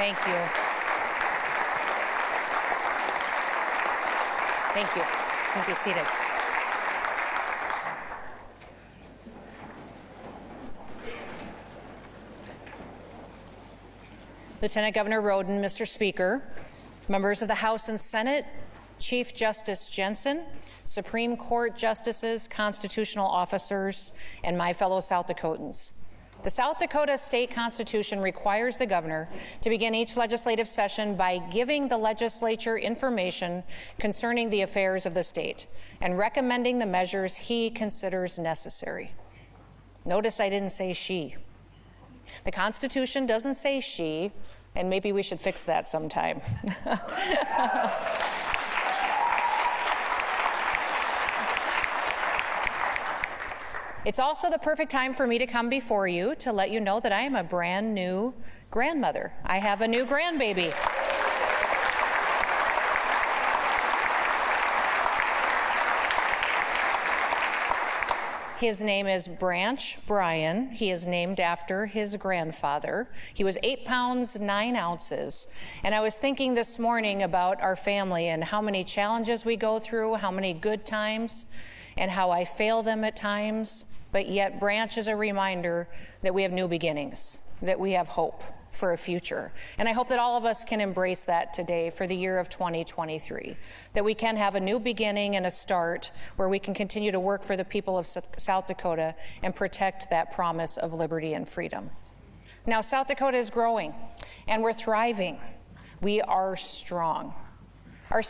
Thank you. Thank you. You can be seated. Lieutenant Governor Roden, Mr. Speaker, members of the House and Senate, Chief Justice Jensen, Supreme Court justices, constitutional officers, and my fellow South Dakotans. The South Dakota State Constitution requires the governor to begin each legislative session by giving the legislature information concerning the affairs of the state and recommending the measures he considers necessary. Notice I didn't say she. The Constitution doesn't say she, and maybe we should fix that sometime. It's also the perfect time for me to come before you to let you know that I am a brand new grandmother. I have a new grandbaby. His name is Branch Brian. He is named after his grandfather. He was 8 pounds, 9 ounces. And I was thinking this morning about our family and how many challenges we go through, how many good times, and how I fail them at times. But yet Branch is a reminder that we have new beginnings, that we have hope for a future. And I hope that all of us can embrace that today for the year of 2023, that we can have a new beginning and a start where we can continue to work for the people of South Dakota and protect that promise of liberty and freedom. Now, South Dakota is growing and we're thriving. We are strong. Our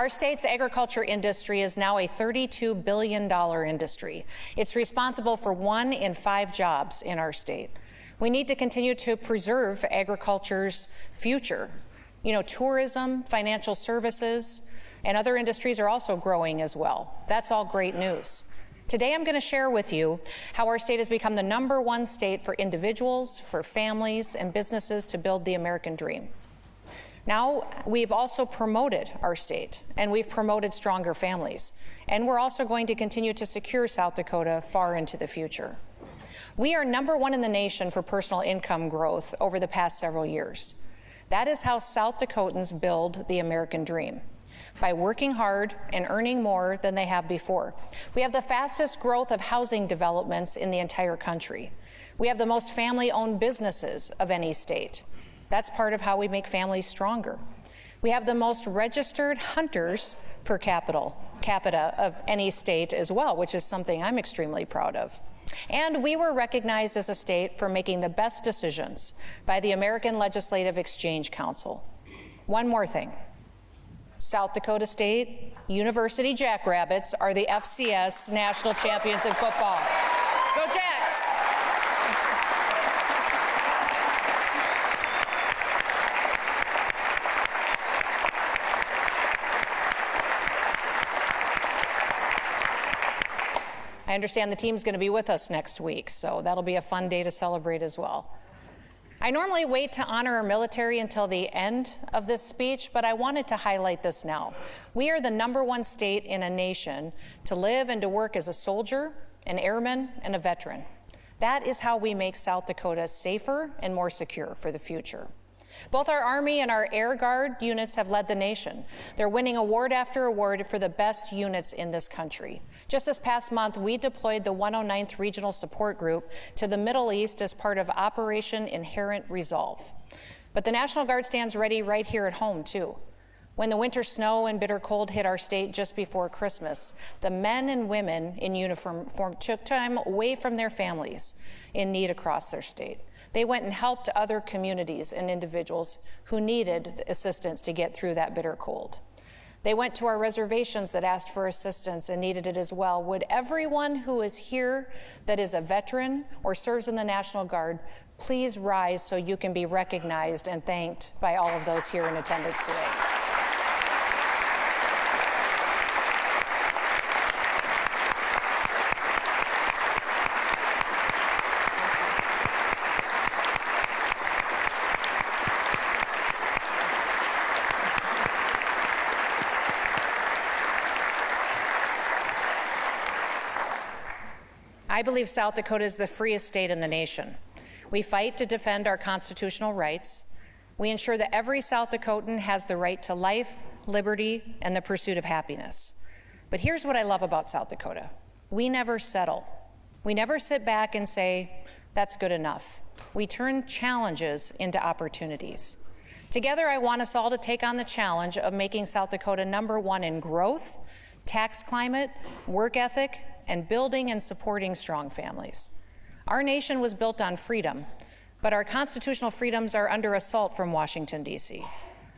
state's agriculture industry is now a $32 billion industry. It's responsible for 1 in 5 jobs in our state. We need to continue to preserve agriculture's future. You know, tourism, financial services, and other industries are also growing as well. That's all great news. Today I'm going to share with you how our state has become the #1 state for individuals, for families, and businesses to build the American dream. Now, we've also promoted our state, and we've promoted stronger families, and we're also going to continue to secure South Dakota far into the future. We are #1 in the nation for personal income growth over the past several years. That is how South Dakotans build the American dream, by working hard and earning more than they have before. We have the fastest growth of housing developments in the entire country. We have the most family-owned businesses of any state. That's part of how we make families stronger. We have the most registered hunters per capita of any state as well, which is something I'm extremely proud of. And we were recognized as a state for making the best decisions by the American Legislative Exchange Council. One more thing. South Dakota State University Jackrabbits are the FCS national champions in football. Go Jacks! I understand the team's going to be with us next week, so that'll be a fun day to celebrate as well. I normally wait to honor our military until the end of this speech, but I wanted to highlight this now. We are the #1 state in a nation to live and to work as a soldier, an airman, and a veteran. That is how we make South Dakota safer and more secure for the future. Both our Army and our Air Guard units have led the nation. They're winning award after award for the best units in this country. Just this past month, we deployed the 109th Regional Support Group to the Middle East as part of Operation Inherent Resolve. But the National Guard stands ready right here at home, too. When the winter snow and bitter cold hit our state just before Christmas, the men and women in uniform took time away from their families in need across their state. They went and helped other communities and individuals who needed assistance to get through that bitter cold. They went to our reservations that asked for assistance and needed it as well. Would everyone who is here that is a veteran or serves in the National Guard please rise so you can be recognized and thanked by all of those here in attendance today. I believe South Dakota is the freest state in the nation. We fight to defend our constitutional rights. We ensure that every South Dakotan has the right to life, liberty, and the pursuit of happiness. But here's what I love about South Dakota. We never settle. We never sit back and say, that's good enough. We turn challenges into opportunities. Together, I want us all to take on the challenge of making South Dakota #1 in growth, tax climate, work ethic, and building and supporting strong families. Our nation was built on freedom, but our constitutional freedoms are under assault from Washington, D.C.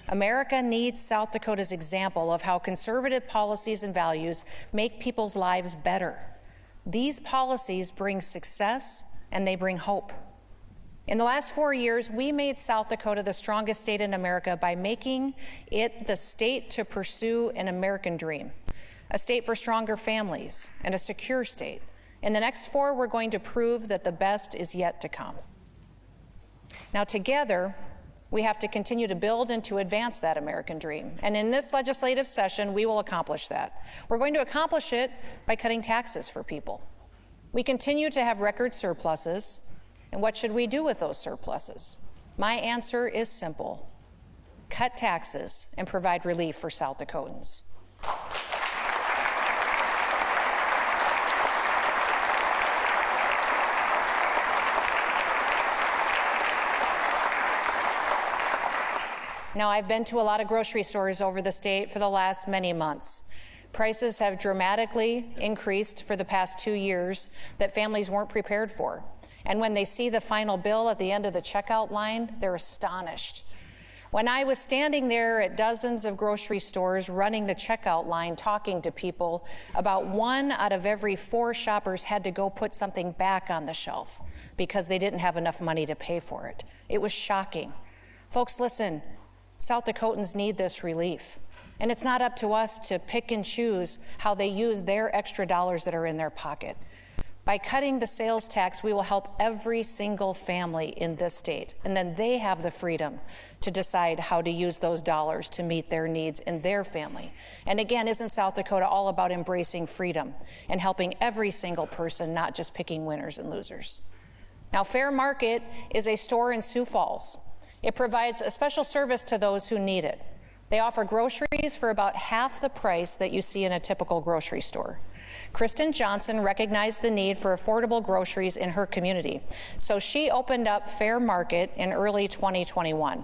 America needs South Dakota's example of how conservative policies and values make people's lives better. These policies bring success and they bring hope. In the last 4 years, we made South Dakota the strongest state in America by making it the state to pursue an American dream, a state for stronger families and a secure state. In the next 4, we're going to prove that the best is yet to come. Now, together, we have to continue to build and to advance that American dream. And in this legislative session, we will accomplish that. We're going to accomplish it by cutting taxes for people. We continue to have record surpluses. And what should we do with those surpluses? My answer is simple. Cut taxes and provide relief for South Dakotans. Now, I've been to a lot of grocery stores over the state for the last many months. Prices have dramatically increased for the past 2 years that families weren't prepared for. And when they see the final bill at the end of the checkout line, they're astonished. When I was standing there at dozens of grocery stores running the checkout line, talking to people, about 1 out of every 4 shoppers had to go put something back on the shelf because they didn't have enough money to pay for it. It was shocking. Folks, listen, South Dakotans need this relief. And it's not up to us to pick and choose how they use their extra dollars that are in their pocket. By cutting the sales tax, we will help every single family in this state, and then they have the freedom to decide how to use those dollars to meet their needs in their family. And again, isn't South Dakota all about embracing freedom and helping every single person, not just picking winners and losers? Now, Fair Market is a store in Sioux Falls. It provides a special service to those who need it. They offer groceries for about half the price that you see in a typical grocery store. Kristen Johnson recognized the need for affordable groceries in her community, so she opened up Fair Market in early 2021.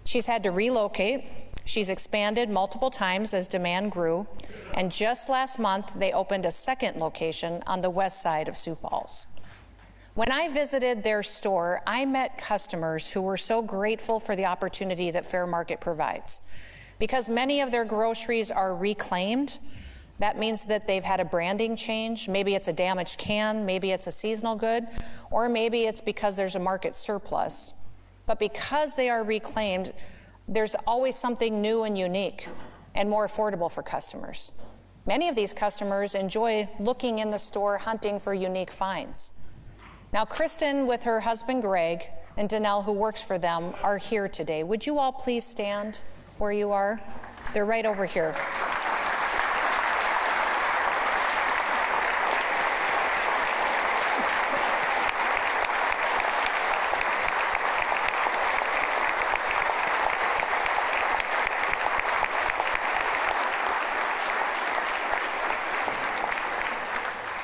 She's had to relocate. She's expanded multiple times as demand grew, and just last month they opened a second location on the west side of Sioux Falls. When I visited their store, I met customers who were so grateful for the opportunity that Fair Market provides. Because many of their groceries are reclaimed, that means that they've had a branding change. Maybe it's a damaged can, maybe it's a seasonal good, or maybe it's because there's a market surplus. But because they are reclaimed, there's always something new and unique and more affordable for customers. Many of these customers enjoy looking in the store, hunting for unique finds. Now, Kristen, with her husband Greg, and Danelle, who works for them, are here today. Would you all please stand where you are? They're right over here.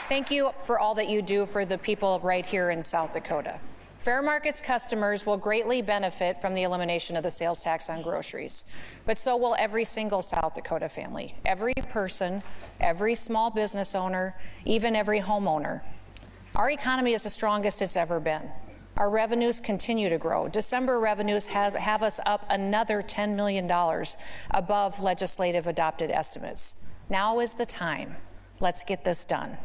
Thank you for all that you do for the people right here in South Dakota. Fair Market's customers will greatly benefit from the elimination of the sales tax on groceries, but so will every single South Dakota family, every person, every small business owner, even every homeowner. Our economy is the strongest it's ever been. Our revenues continue to grow. December revenues have us up another $10 million above legislative adopted estimates. Now is the time. Let's get this done.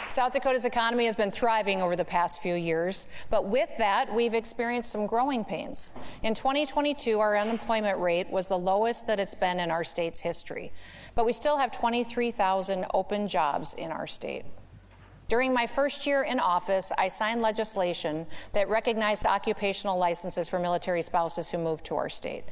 South Dakota's economy has been thriving over the past few years, but with that, we've experienced some growing pains. In 2022, our unemployment rate was the lowest that it's been in our state's history, but we still have 23,000 open jobs in our state. During my first year in office, I signed legislation that recognized occupational licenses for military spouses who moved to our state.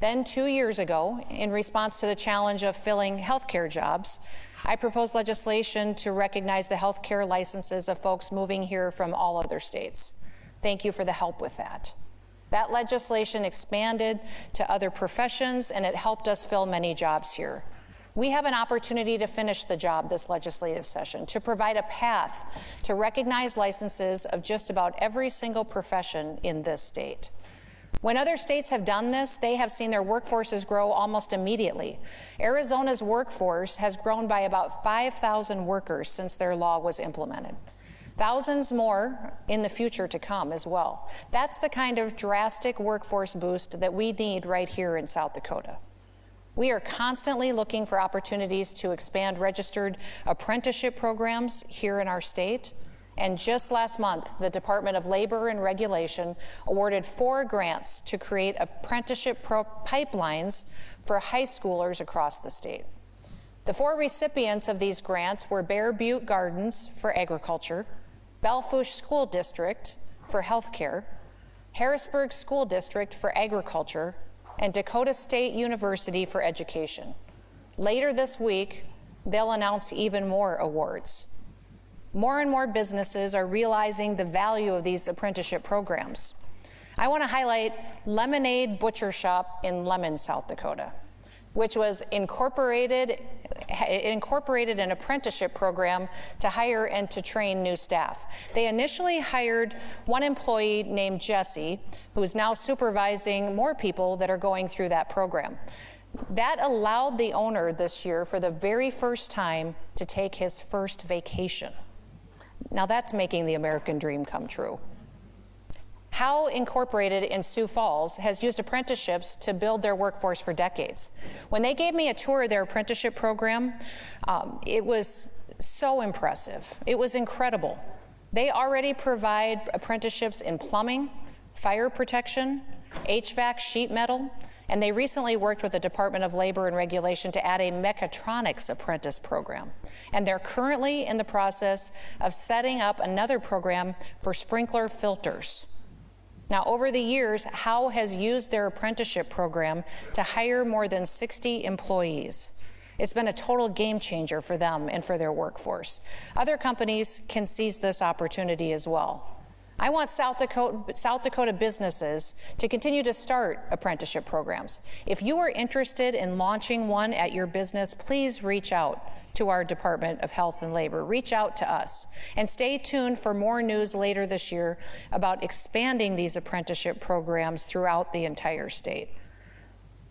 Then 2 years ago, in response to the challenge of filling healthcare jobs, I proposed legislation to recognize the healthcare licenses of folks moving here from all other states. Thank you for the help with that. That legislation expanded to other professions, and it helped us fill many jobs here. We have an opportunity to finish the job this legislative session, to provide a path to recognize licenses of just about every single profession in this state. When other states have done this, they have seen their workforces grow almost immediately. Arizona's workforce has grown by about 5,000 workers since their law was implemented. Thousands more in the future to come as well. That's the kind of drastic workforce boost that we need right here in South Dakota. We are constantly looking for opportunities to expand registered apprenticeship programs here in our state. And just last month, the Department of Labor and Regulation awarded 4 grants to create apprenticeship pipelines for high schoolers across the state. The 4 recipients of these grants were Bear Butte Gardens for agriculture, Belfouche School District for healthcare, Harrisburg School District for agriculture, and Dakota State University for education. Later this week, they'll announce even more awards. More and more businesses are realizing the value of these apprenticeship programs. I want to highlight Lemonade Butcher Shop in Lemon, South Dakota, which was incorporated an apprenticeship program to hire and to train new staff. They initially hired one employee named Jesse, who is now supervising more people that are going through that program. That allowed the owner this year, for the very first time, to take his first vacation. Now that's making the American dream come true. Howe Incorporated in Sioux Falls has used apprenticeships to build their workforce for decades. When they gave me a tour of their apprenticeship program, it was so impressive. It was incredible. They already provide apprenticeships in plumbing, fire protection, HVAC, sheet metal, and they recently worked with the Department of Labor and Regulation to add a mechatronics apprentice program. And they're currently in the process of setting up another program for sprinkler filters. Now, over the years, Howe has used their apprenticeship program to hire more than 60 employees. It's been a total game changer for them and for their workforce. Other companies can seize this opportunity as well. I want South Dakota businesses to continue to start apprenticeship programs. If you are interested in launching one at your business, please reach out to our Department of Health and Labor. Reach out to us. And stay tuned for more news later this year about expanding these apprenticeship programs throughout the entire state.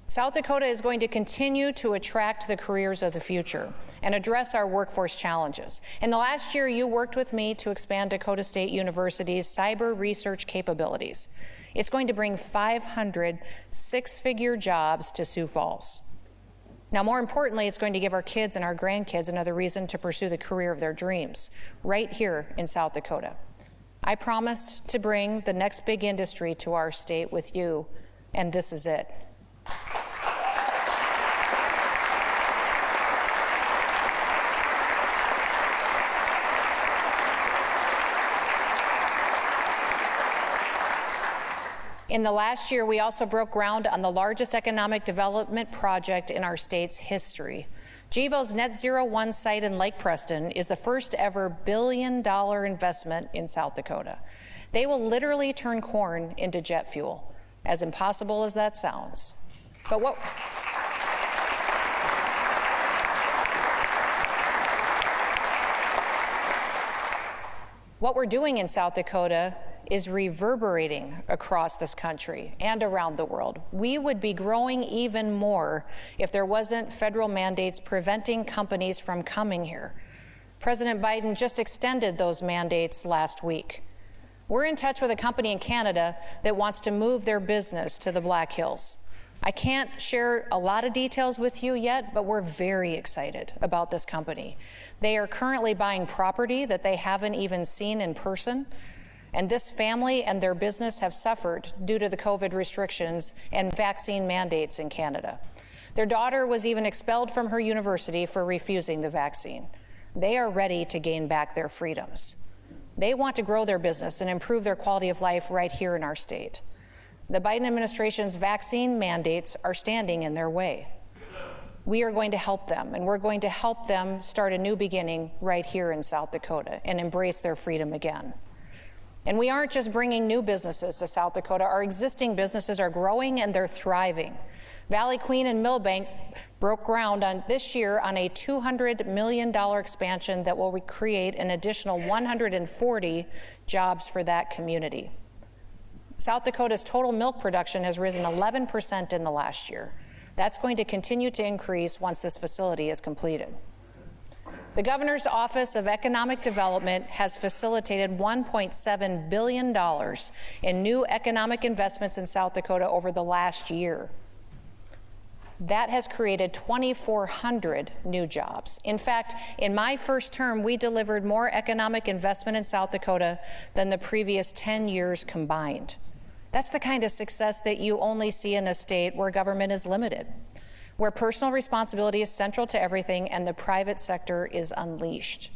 South Dakota is going to continue to attract the careers of the future and address our workforce challenges. In the last year, you worked with me to expand Dakota State University's cyber research capabilities. It's going to bring 500 six-figure jobs to Sioux Falls. Now, more importantly, it's going to give our kids and our grandkids another reason to pursue the career of their dreams right here in South Dakota. I promised to bring the next big industry to our state with you, and this is it. In the last year, we also broke ground on the largest economic development project in our state's history. GEVO's Net Zero 1 site in Lake Preston is the first ever billion-dollar investment in South Dakota. They will literally turn corn into jet fuel, as impossible as that sounds. But what we're doing in South Dakota is reverberating across this country and around the world. We would be growing even more if there wasn't federal mandates preventing companies from coming here. President Biden just extended those mandates last week. We're in touch with a company in Canada that wants to move their business to the Black Hills. I can't share a lot of details with you yet, but we're very excited about this company. They are currently buying property that they haven't even seen in person, and this family and their business have suffered due to the COVID restrictions and vaccine mandates in Canada. Their daughter was even expelled from her university for refusing the vaccine. They are ready to gain back their freedoms. They want to grow their business and improve their quality of life right here in our state. The Biden administration's vaccine mandates are standing in their way. We are going to help them, and we're going to help them start a new beginning right here in South Dakota and embrace their freedom again. And we aren't just bringing new businesses to South Dakota. Our existing businesses are growing and they're thriving. Valley Queen and Millbank broke ground this year on a $200 million expansion that will create an additional 140 jobs for that community. South Dakota's total milk production has risen 11% in the last year. That's going to continue to increase once this facility is completed. The Governor's Office of Economic Development has facilitated $1.7 billion in new economic investments in South Dakota over the last year. That has created 2,400 new jobs. In fact, in my first term, we delivered more economic investment in South Dakota than the previous 10 years combined. That's the kind of success that you only see in a state where government is limited, where personal responsibility is central to everything and the private sector is unleashed.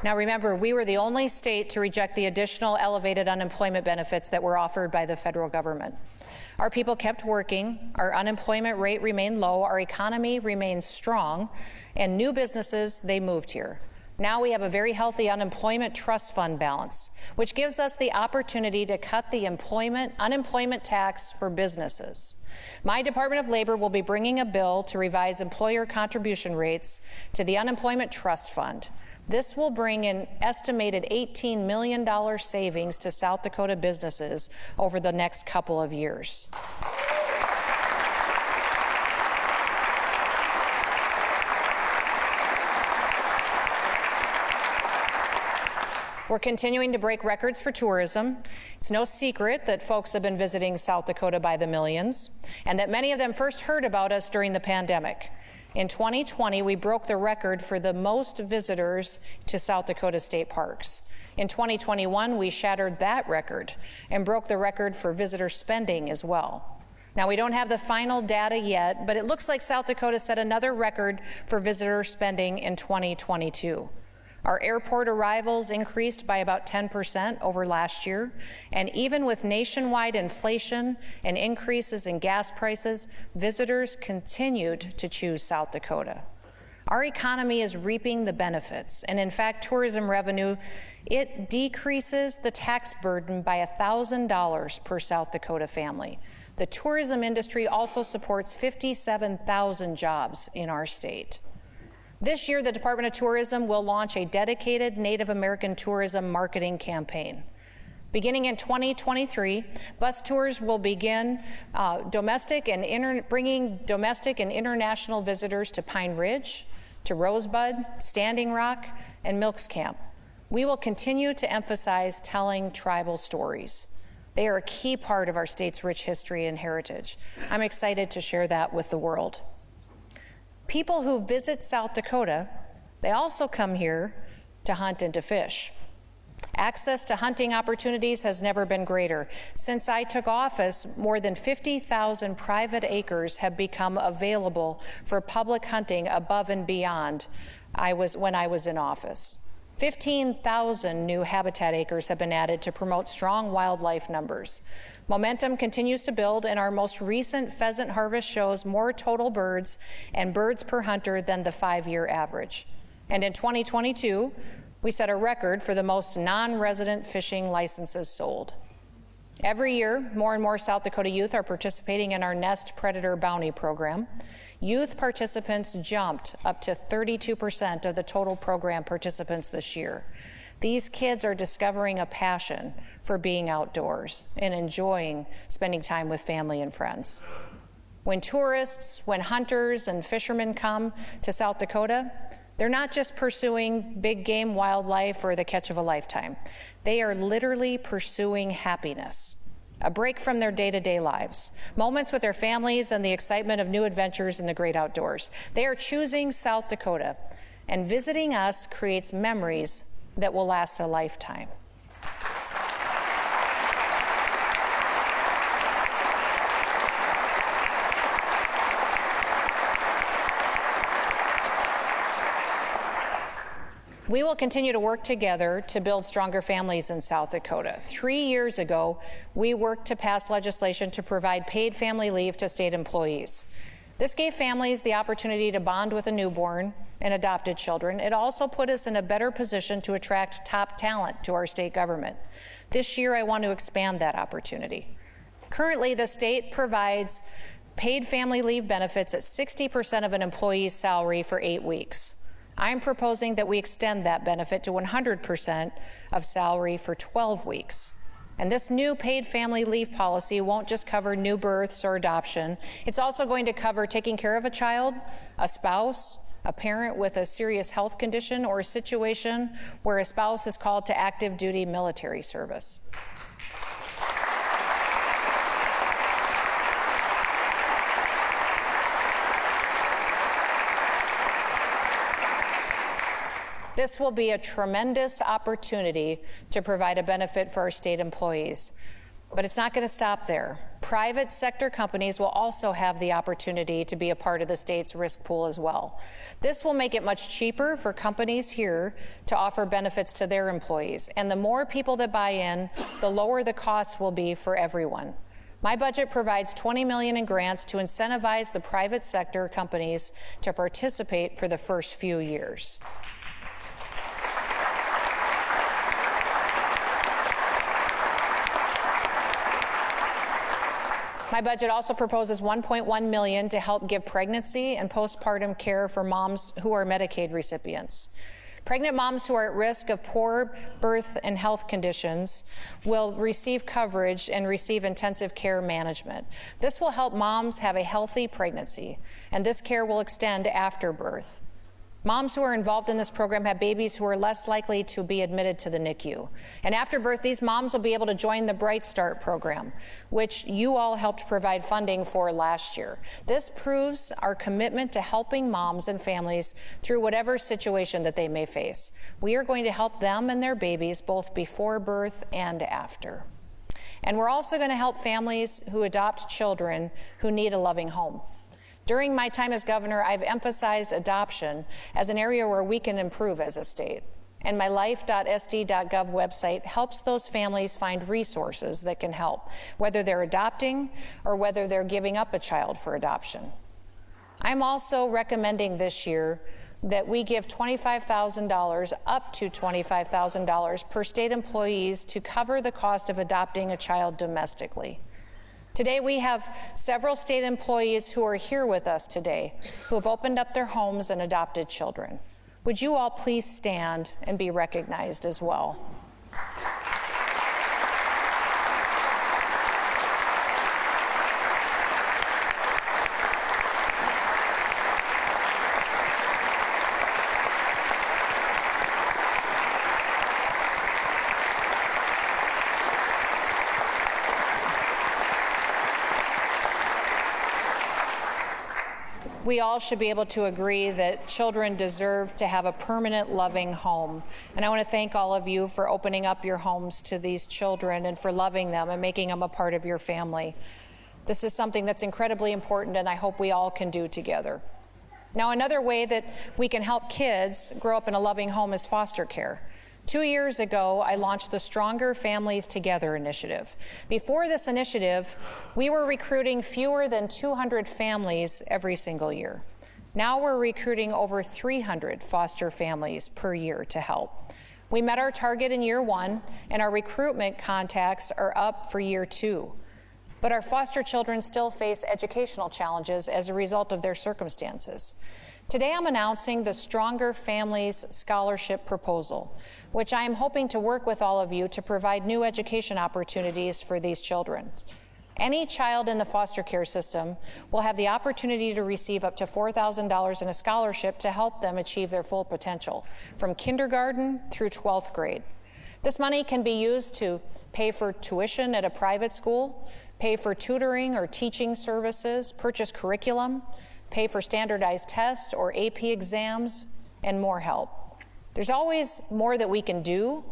Now remember, we were the only state to reject the additional elevated unemployment benefits that were offered by the federal government. Our people kept working, our unemployment rate remained low, our economy remained strong, and new businesses, they moved here. Now we have a very healthy unemployment trust fund balance, which gives us the opportunity to cut the unemployment tax for businesses. My Department of Labor will be bringing a bill to revise employer contribution rates to the unemployment trust fund. This will bring an estimated $18 million savings to South Dakota businesses over the next couple of years. We're continuing to break records for tourism. It's no secret that folks have been visiting South Dakota by the millions, and that many of them first heard about us during the pandemic. In 2020, we broke the record for the most visitors to South Dakota state parks. In 2021, we shattered that record and broke the record for visitor spending as well. Now, we don't have the final data yet, but it looks like South Dakota set another record for visitor spending in 2022. Our airport arrivals increased by about 10% over last year, and even with nationwide inflation and increases in gas prices, visitors continued to choose South Dakota. Our economy is reaping the benefits, and in fact, tourism revenue, it decreases the tax burden by $1,000 per South Dakota family. The tourism industry also supports 57,000 jobs in our state. This year, the Department of Tourism will launch a dedicated Native American tourism marketing campaign. Beginning in 2023, bus tours will begin bringing domestic and international visitors to Pine Ridge, to Rosebud, Standing Rock, and Milks Camp. We will continue to emphasize telling tribal stories. They are a key part of our state's rich history and heritage. I'm excited to share that with the world. People who visit South Dakota, they also come here to hunt and to fish. Access to hunting opportunities has never been greater. Since I took office, more than 50,000 private acres have become available for public hunting above and beyond when I was in office. 15,000 new habitat acres have been added to promote strong wildlife numbers. Momentum continues to build, and our most recent pheasant harvest shows more total birds and birds per hunter than the 5-year average. And in 2022, we set a record for the most non-resident fishing licenses sold. Every year, more and more South Dakota youth are participating in our Nest Predator Bounty program. Youth participants jumped up to 32% of the total program participants this year. These kids are discovering a passion for being outdoors and enjoying spending time with family and friends. When tourists, when hunters and fishermen come to South Dakota, they're not just pursuing big game wildlife or the catch of a lifetime. They are literally pursuing happiness, a break from their day-to-day lives, moments with their families and the excitement of new adventures in the great outdoors. They are choosing South Dakota, and visiting us creates memories that will last a lifetime. We will continue to work together to build stronger families in South Dakota. 3 years ago, we worked to pass legislation to provide paid family leave to state employees. This gave families the opportunity to bond with a newborn and adopted children. It also put us in a better position to attract top talent to our state government. This year, I want to expand that opportunity. Currently, the state provides paid family leave benefits at 60% of an employee's salary for 8 weeks. I'm proposing that we extend that benefit to 100% of salary for 12 weeks. And this new paid family leave policy won't just cover new births or adoption. It's also going to cover taking care of a child, a spouse, a parent with a serious health condition, or a situation where a spouse is called to active duty military service. This will be a tremendous opportunity to provide a benefit for our state employees. But it's not going to stop there. Private sector companies will also have the opportunity to be a part of the state's risk pool as well. This will make it much cheaper for companies here to offer benefits to their employees. And the more people that buy in, the lower the costs will be for everyone. My budget provides $20 million in grants to incentivize the private sector companies to participate for the first few years. My budget also proposes $1.1 million to help give pregnancy and postpartum care for moms who are Medicaid recipients. Pregnant moms who are at risk of poor birth and health conditions will receive coverage and receive intensive care management. This will help moms have a healthy pregnancy, and this care will extend after birth. Moms who are involved in this program have babies who are less likely to be admitted to the NICU. And after birth, these moms will be able to join the Bright Start program, which you all helped provide funding for last year. This proves our commitment to helping moms and families through whatever situation that they may face. We are going to help them and their babies both before birth and after. And we're also going to help families who adopt children who need a loving home. During my time as governor, I've emphasized adoption as an area where we can improve as a state. And my life.sd.gov website helps those families find resources that can help, whether they're adopting or whether they're giving up a child for adoption. I'm also recommending this year that we give $25,000 up to $25,000 per state employees to cover the cost of adopting a child domestically. Today, we have several state employees who are here with us today who have opened up their homes and adopted children. Would you all please stand and be recognized as well? We all should be able to agree that children deserve to have a permanent, loving home. And I want to thank all of you for opening up your homes to these children and for loving them and making them a part of your family. This is something that's incredibly important, and I hope we all can do together. Now, another way that we can help kids grow up in a loving home is foster care. 2 years ago, I launched the Stronger Families Together initiative. Before this initiative, we were recruiting fewer than 200 families every single year. Now we're recruiting over 300 foster families per year to help. We met our target in year 1, and our recruitment contacts are up for year 2. But our foster children still face educational challenges as a result of their circumstances. Today, I'm announcing the Stronger Families Scholarship Proposal, which I am hoping to work with all of you to provide new education opportunities for these children. Any child in the foster care system will have the opportunity to receive up to $4,000 in a scholarship to help them achieve their full potential, from kindergarten through 12th grade. This money can be used to pay for tuition at a private school, pay for tutoring or teaching services, purchase curriculum, pay for standardized tests or AP exams, and more help. There's always more that we can do,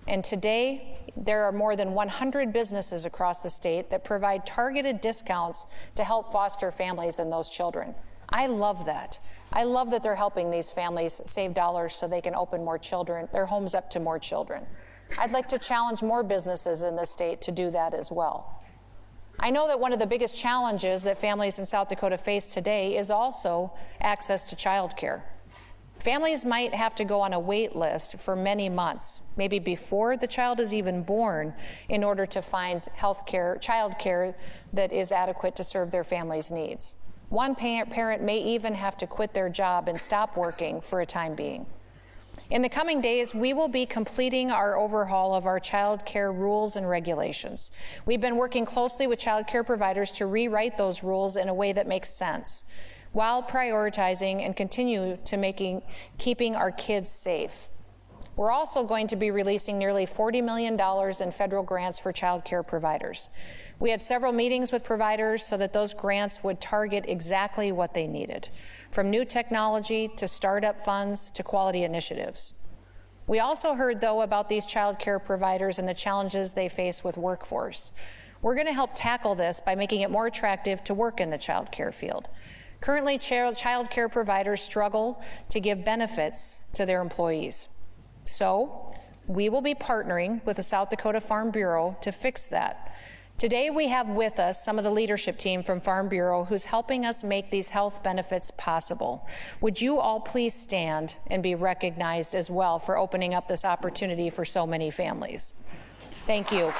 and today there are more than 100 businesses across the state that provide targeted discounts to help foster families and those children. I love that. I love that they're helping these families save dollars so they can open their homes up to more children. I'd like to challenge more businesses in the state to do that as well. I know that one of the biggest challenges that families in South Dakota face today is also access to child care. Families might have to go on a wait list for many months, maybe before the child is even born, in order to find child care that is adequate to serve their family's needs. One parent may even have to quit their job and stop working for a time being. In the coming days, we will be completing our overhaul of our child care rules and regulations. We've been working closely with child care providers to rewrite those rules in a way that makes sense, while prioritizing and keeping our kids safe. We're also going to be releasing nearly $40 million in federal grants for child care providers. We had several meetings with providers so that those grants would target exactly what they needed, from new technology to startup funds to quality initiatives. We also heard, though, about these child care providers and the challenges they face with workforce. We're going to help tackle this by making it more attractive to work in the child care field. Currently, child care providers struggle to give benefits to their employees. So, we will be partnering with the South Dakota Farm Bureau to fix that. Today, we have with us some of the leadership team from Farm Bureau who's helping us make these health benefits possible. Would you all please stand and be recognized as well for opening up this opportunity for so many families? Thank you.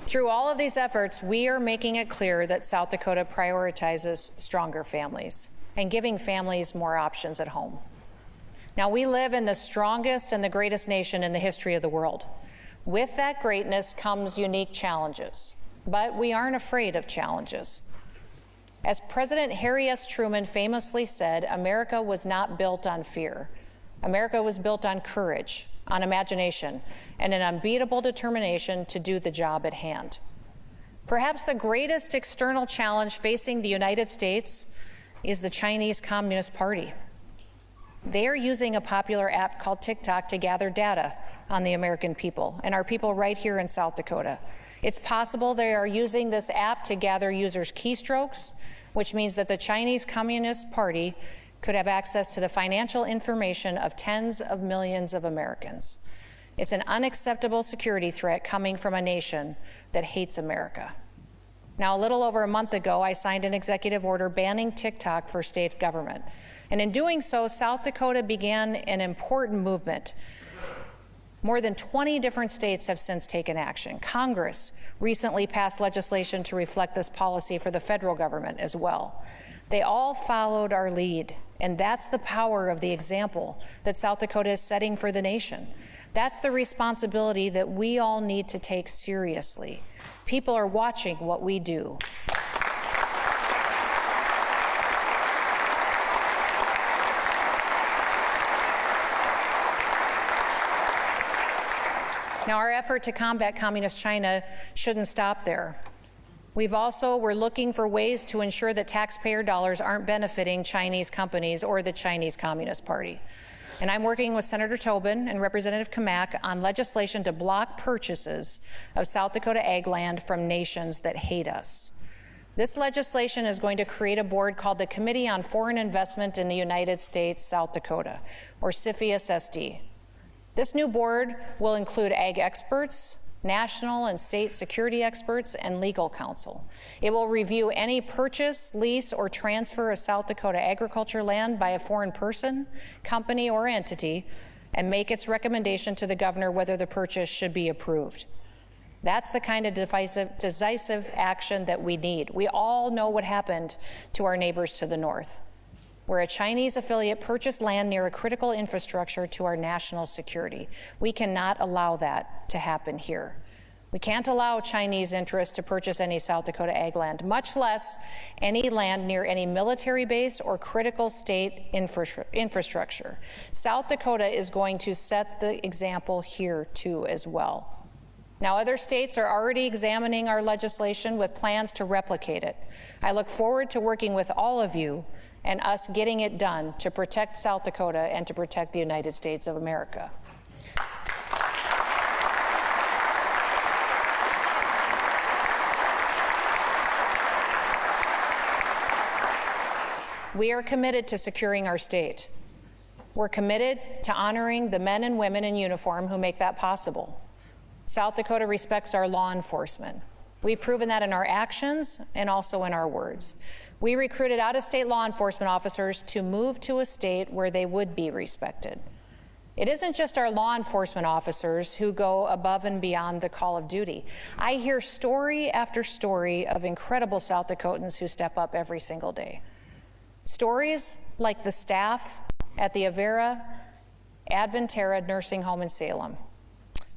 Through all of these efforts, we are making it clear that South Dakota prioritizes stronger families and giving families more options at home. Now, we live in the strongest and the greatest nation in the history of the world. With that greatness comes unique challenges, but we aren't afraid of challenges. As President Harry S. Truman famously said, America was not built on fear. America was built on courage, on imagination, and an unbeatable determination to do the job at hand. Perhaps the greatest external challenge facing the United States is the Chinese Communist Party. They are using a popular app called TikTok to gather data on the American people and our people right here in South Dakota. It's possible they are using this app to gather users' keystrokes, which means that the Chinese Communist Party could have access to the financial information of tens of millions of Americans. It's an unacceptable security threat coming from a nation that hates America. Now, a little over a month ago, I signed an executive order banning TikTok for state government. And in doing so, South Dakota began an important movement. More than 20 different states have since taken action. Congress recently passed legislation to reflect this policy for the federal government as well. They all followed our lead, and that's the power of the example that South Dakota is setting for the nation. That's the responsibility that we all need to take seriously. People are watching what we do. Now, our effort to combat communist China shouldn't stop there. We're looking for ways to ensure that taxpayer dollars aren't benefiting Chinese companies or the Chinese Communist Party. And I'm working with Senator Tobin and Representative Kamak on legislation to block purchases of South Dakota ag land from nations that hate us. This legislation is going to create a board called the Committee on Foreign Investment in the United States, South Dakota, or CFIUS-SD. This new board will include ag experts, national and state security experts, and legal counsel. It will review any purchase, lease, or transfer of South Dakota agriculture land by a foreign person, company, or entity, and make its recommendation to the governor whether the purchase should be approved. That's the kind of decisive action that we need. We all know what happened to our neighbors to the north, where a Chinese affiliate purchased land near a critical infrastructure to our national security. We cannot allow that to happen here. We can't allow Chinese interests to purchase any South Dakota ag land, much less any land near any military base or critical state infrastructure. South Dakota is going to set the example here too as well. Now, other states are already examining our legislation with plans to replicate it. I look forward to working with all of you and us getting it done to protect South Dakota and to protect the United States of America. We are committed to securing our state. We're committed to honoring the men and women in uniform who make that possible. South Dakota respects our law enforcement. We've proven that in our actions and also in our words. We recruited out-of-state law enforcement officers to move to a state where they would be respected. It isn't just our law enforcement officers who go above and beyond the call of duty. I hear story after story of incredible South Dakotans who step up every single day. Stories like the staff at the Avera Adventera nursing home in Salem,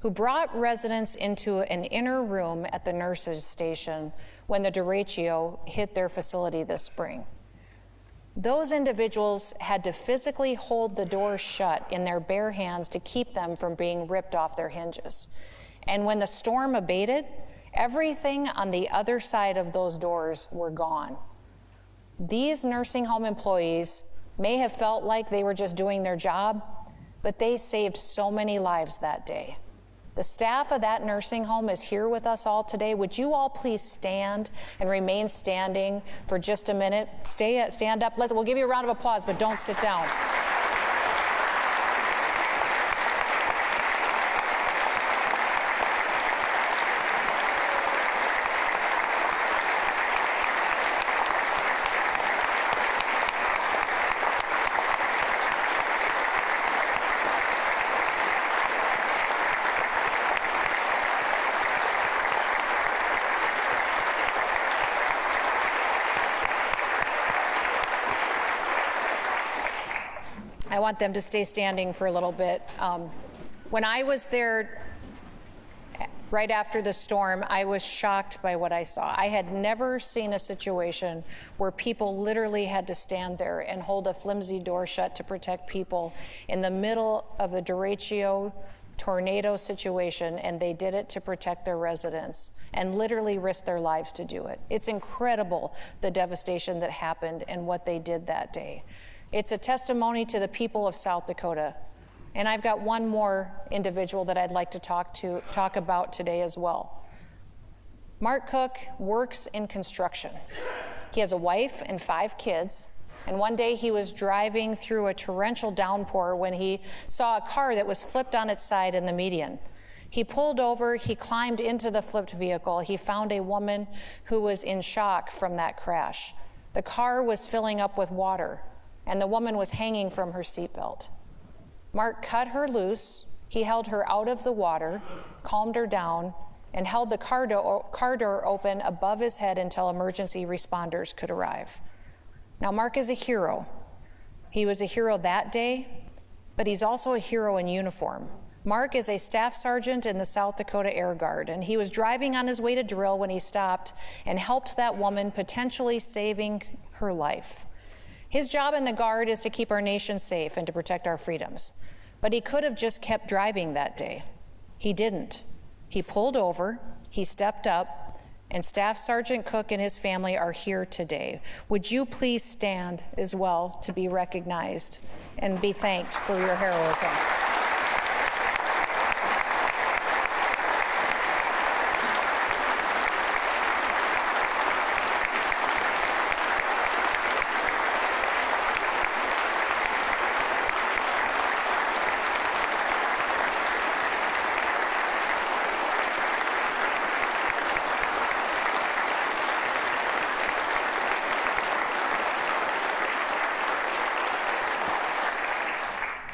who brought residents into an inner room at the nurses' station when the derecho hit their facility this spring. Those individuals had to physically hold the doors shut in their bare hands to keep them from being ripped off their hinges. And when the storm abated, everything on the other side of those doors were gone. These nursing home employees may have felt like they were just doing their job, but they saved so many lives that day. The staff of that nursing home is here with us all today. Would you all please stand and remain standing for just a minute? Stand up. We'll give you a round of applause, but don't sit down. I want them to stay standing for a little bit. When I was there right after the storm, I was shocked by what I saw. I had never seen a situation where people literally had to stand there and hold a flimsy door shut to protect people in the middle of the derecho tornado situation, and they did it to protect their residents and literally risked their lives to do it. It's incredible the devastation that happened and what they did that day. It's a testimony to the people of South Dakota. And I've got one more individual that I'd like to talk about today as well. Mark Cook works in construction. He has a wife and 5 kids. And one day he was driving through a torrential downpour when he saw a car that was flipped on its side in the median. He pulled over, he climbed into the flipped vehicle. He found a woman who was in shock from that crash. The car was filling up with water, and the woman was hanging from her seatbelt. Mark cut her loose. He held her out of the water, calmed her down, and held the car door open above his head until emergency responders could arrive. Now, Mark is a hero. He was a hero that day, but he's also a hero in uniform. Mark is a staff sergeant in the South Dakota Air Guard, and he was driving on his way to drill when he stopped and helped that woman, potentially saving her life. His job in the Guard is to keep our nation safe and to protect our freedoms. But he could have just kept driving that day. He didn't. He pulled over, he stepped up, and Staff Sergeant Cook and his family are here today. Would you please stand as well to be recognized and be thanked for your heroism?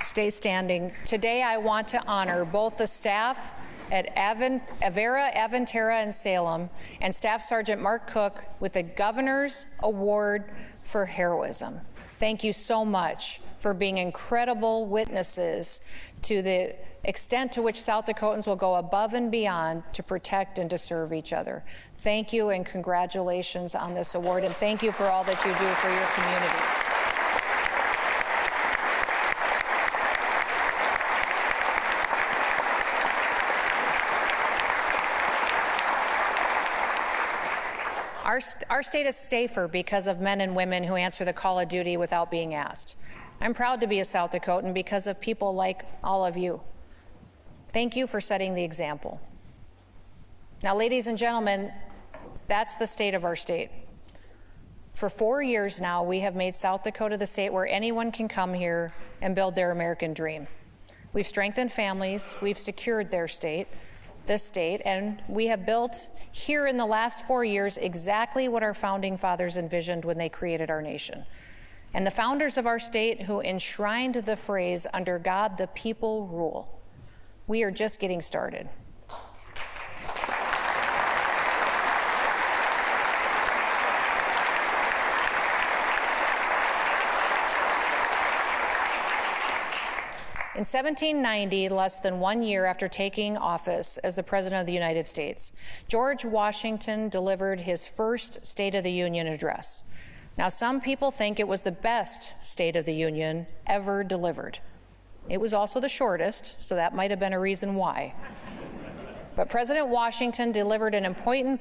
Stay standing. Today I want to honor both the staff at Avera, Adventera, and Salem, and Staff Sergeant Mark Cook with the Governor's Award for Heroism. Thank you so much for being incredible witnesses to the extent to which South Dakotans will go above and beyond to protect and to serve each other. Thank you and congratulations on this award, and thank you for all that you do for your communities. Our state is safer because of men and women who answer the call of duty without being asked. I'm proud to be a South Dakotan because of people like all of you. Thank you for setting the example. Now, ladies and gentlemen, that's the state of our state. For 4 years now, we have made South Dakota the state where anyone can come here and build their American dream. We've strengthened families, we've secured this state, and we have built here in the last 4 years exactly what our founding fathers envisioned when they created our nation. And the founders of our state who enshrined the phrase, "Under God, the people rule." We are just getting started. In 1790, less than 1 year after taking office as the President of the United States, George Washington delivered his first State of the Union address. Now, some people think it was the best State of the Union ever delivered. It was also the shortest, so that might have been a reason why. But President Washington delivered an important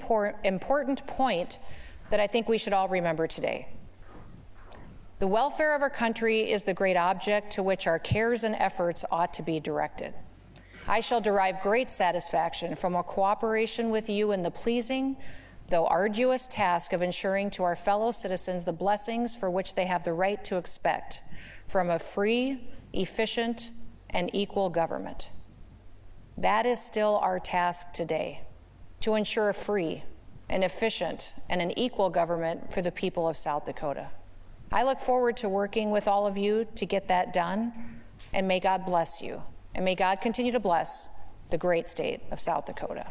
point that I think we should all remember today. The welfare of our country is the great object to which our cares and efforts ought to be directed. I shall derive great satisfaction from a cooperation with you in the pleasing, though arduous task of ensuring to our fellow citizens the blessings for which they have the right to expect from a free, efficient, and equal government. That is still our task today, to ensure a free, an efficient, and an equal government for the people of South Dakota. I look forward to working with all of you to get that done, and may God bless you, and may God continue to bless the great state of South Dakota.